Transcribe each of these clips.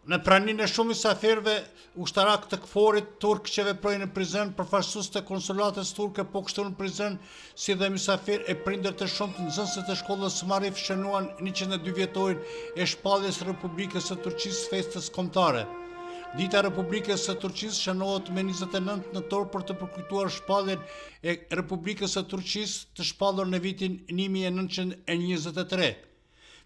Në praninë e shumë mysafirëve, ushtarak të KFOR-it turk që veprojnë në prizren, përfaqësues të konsulatës turke po kështu në prizren, si dhe mysafirë e prindër të shumtë nxënësve të shkollës së Marif shënuan 102 vjetorin e shpalljes së Republikës së Turqisë festës kombëtare. Dita e Republikës së Turqisë shënohet me 29 nëntor për të përkujtuar shpalljen e Republikës së Turqisë të shpallur në vitin 1923.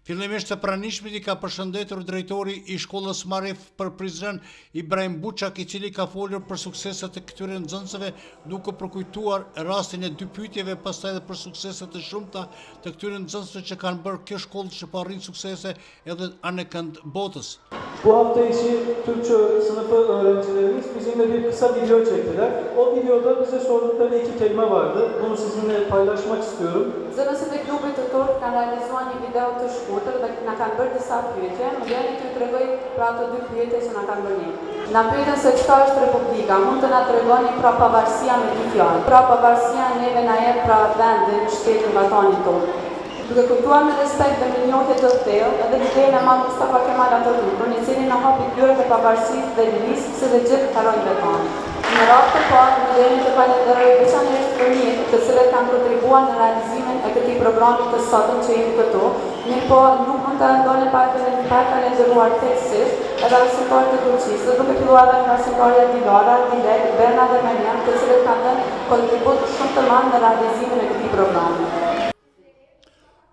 Fillimisht të pranishmit i ka përshëndetur drejtori i shkollës Marif për Prizren, Ibrahim Buçak, i cili ka folur për sukseset e këtyre nxënësve, duke përkujtuar rastin e 2 pyetjeve, pastaj edhe për sukseset e shumta të këtyre nxënësve që kanë bërë kjo shkollë që po arrin suksese edhe anë kënd botës. Bu hafta içi Türkçe sınıfı öğrencilerimiz bizimle bir kısa video çektiler. O videoda bize sordukları 2 kelime vardı. Bunu sizinle paylaşmak istiyorum. Nxënësit e klubit të turk kanë realizuar një video të shkurtër dhe na kanë bërë disa pyetje. Më vjen t'ju tregoj për ato 2 pyetje që na kanë bërë ne. Na pyetën se çka është Republika, mund të na tregoni pra pavarësia me 2 fjalë. Pra pavarësia neve na jep pra vendin, shtetin, vatanin tonë. Duke kujtuar me respekt dhe me njohje të thellë, edhe idenë e madh Mustafa Kemal Atatürkun, i cili na hapi dyert e pavarësisë dhe lirisë, se dhe gjithë harojnë vetanin. Në radhë të parë, më vjen të falenderoj veçanërisht fëmijët, të cilët kanë kontribuar në realizimin e këtij programi të sotëm që jemi këtu, mirëpo nuk mund të ndonë pa falenderuar theksisht edhe arsimtarët e Turqisë, duke filluar nga arsimtarja Dilara, Dilek, Berna dhe Mariam, të cilët kanë dhënë kontribut shumë të madh në realizimin e këtij programi.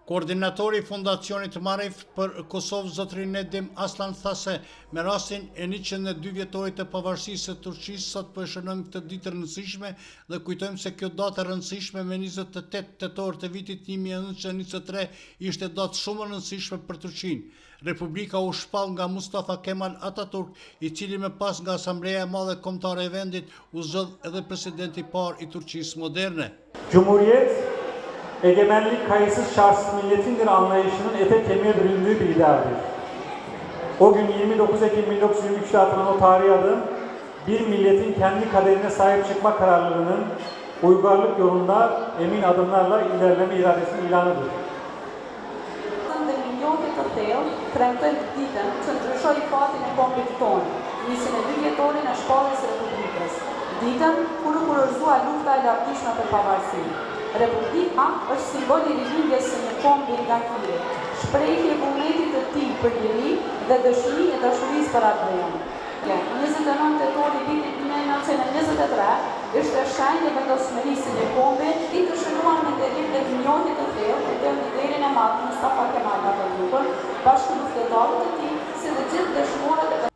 Koordinatori i Fondacionit Marif për Kosovë, zotëri Nedim Aslan, tha se me rastin e 102 vjetorit të pavarësisë së Turqisë, sot po e shënojmë këtë ditë rëndësishme dhe kujtojmë se kjo datë e rëndësishme me 28 tetor të vitit 1923 ishte datë shumë e rëndësishme për Turqinë. Republika u shpall nga Mustafa Kemal Atatürk, i cili më pas nga Asambleja e Madhe Kombëtare e vendit u zgjodh edhe presidenti i parë i Turqisë moderne. Cumhuriyet, egemenlik kayıtsız şartsız milletindir anlayışının ete kemiğe büründüğü bir idealdir. O gün 29 Ekim 1923'te atılan o tarihi adım, bir milletin kendi kaderine sahip çıkma kararlılığının uygarlık yolunda emin adımlarla ilerleme iradesinin ilanıdır. Njohje të thellë, premtoj ditën që ndryshoi fatin e kombit tonë, 22 vjetorin e shpalljes së Republikës. Ditën kur u kurorëzua lufta e lartishme për pavarësi. Republika është simbol i rilindjes së një kombi nga Kiri, shprehje e vullnetit të tij për liri dhe dëshmi e dashurisë për atë vend. 29 tetor i vitit 1923 ishte shenjë e vendosmërisë së një kombi i të shënuar me nderim dhe njohje të thellë të liderin e madh Mustafa Kemal Atatürkun, bashkë luftëtarët e tij, si dhe gjithë dëshmorët e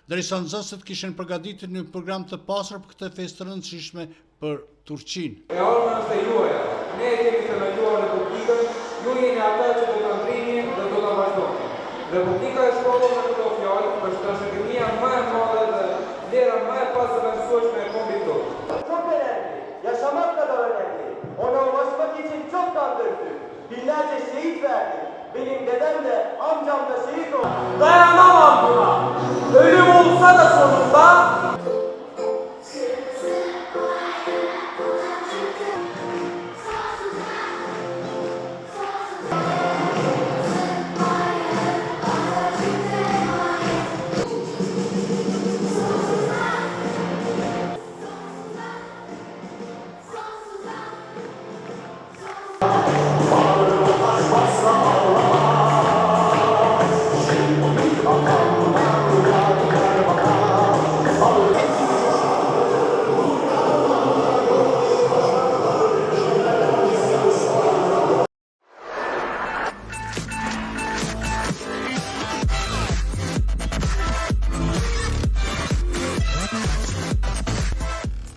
Derisa nxënësit kishin përgatitur një program të pasur për këtë festë të rëndësishme për Turqinë. E ardhmja është e juaja. Ne kemi themeluar Republikën, ju jeni ata që do ta ndrini dhe do ta vazhdoni. Republika e shkollur me këto fjalë është trashëgimia më e madhe dhe vlera më e pazëvendësueshme e kombit tonë. Çok önemli, yaşamak kadar önemli. Ona ulaşmak için çok kan döktük. Binlerce şehit verdik. Benim dedem de, amcam da şehit oldu. Dayanamam buna. Ölüm olsa da sonunda